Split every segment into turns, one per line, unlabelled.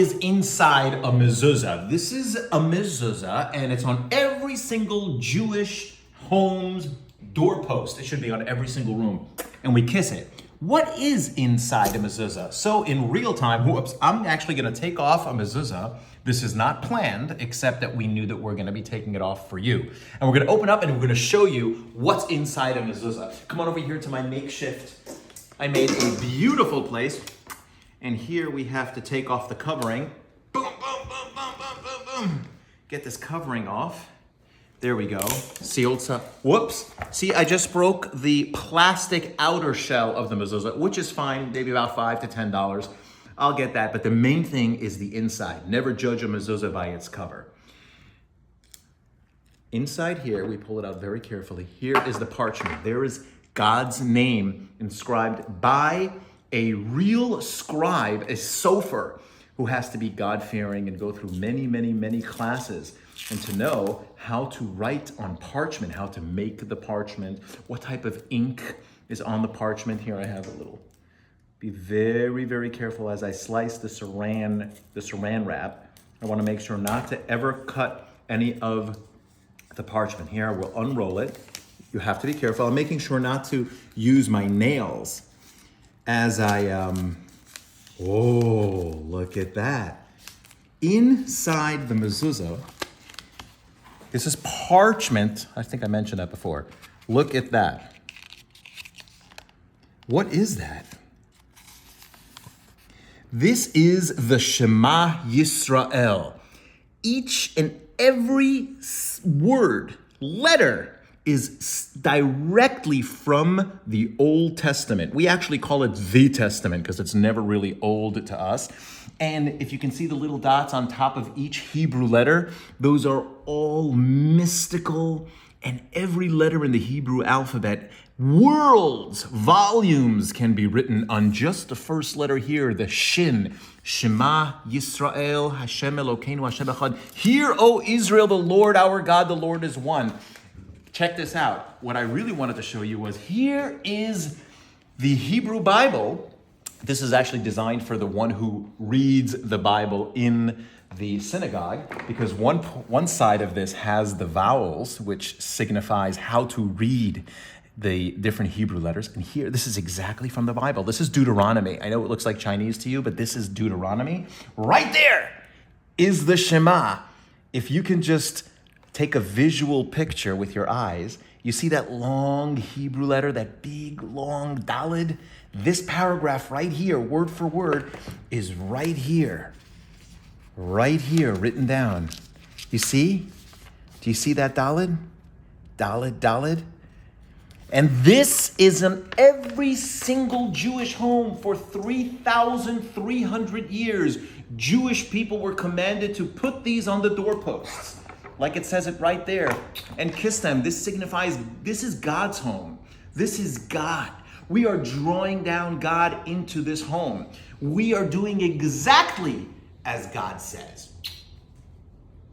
Is inside a mezuzah. This is a mezuzah, and it's on every single Jewish home's doorpost. It should be on every single room, and we kiss it. What is inside a mezuzah? So in real time, I'm actually going to take off a mezuzah. This is not planned, except that we knew that we're going to be taking it off for you. And we're going to open up and we're going to show you what's inside a mezuzah. Come on over here to my makeshift. I made a beautiful place. And here we have to take off the covering. Boom, boom, boom, boom, boom, boom, boom. Get this covering off. There we go. See, whoops. See, I just broke the plastic outer shell of the mezuzah, which is fine, maybe about $5 to $10. I'll get that, but the main thing is the inside. Never judge a mezuzah by its cover. Inside here, we pull it out very carefully. Here is the parchment. There is God's name inscribed by a real scribe, a sofer, who has to be God-fearing and go through many, many, many classes and to know how to write on parchment, how to make the parchment, what type of ink is on the parchment. Here I have a little. Be very, very careful as I slice the saran wrap. I want to make sure not to ever cut any of the parchment. Here I will unroll it. You have to be careful. I'm making sure not to use my nails as I, oh, look at that. Inside the mezuzah, this is parchment. I think I mentioned that before. Look at that. What is that? This is the Shema Yisrael. Each and every word, letter, is directly from the Old Testament. We actually call it the Testament because it's never really old to us. And if you can see the little dots on top of each Hebrew letter, those are all mystical. And every letter in the Hebrew alphabet, worlds, volumes can be written on just the first letter here, the Shin. Shema Yisrael, Hashem Elokeinu, Hashem Echad. Hear, O Israel, the Lord our God, the Lord is one. Check this out. What I really wanted to show you was here is the Hebrew Bible. This is actually designed for the one who reads the Bible in the synagogue, because one side of this has the vowels, which signifies how to read the different Hebrew letters. And here, this is exactly from the Bible. This is Deuteronomy. I know it looks like Chinese to you, but this is Deuteronomy. Right there is the Shema. If you can just take a visual picture with your eyes, you see that long Hebrew letter, that big, long Daled? This paragraph right here, word for word, is right here, written down. You see? Do you see that Daled? Daled? And this is in every single Jewish home for 3,300 years. Jewish people were commanded to put these on the doorposts, like it says it right there, and kiss them. This signifies this is God's home. This is God. We are drawing down God into this home. We are doing exactly as God says.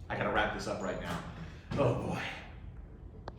I gotta wrap this up right now. Oh boy.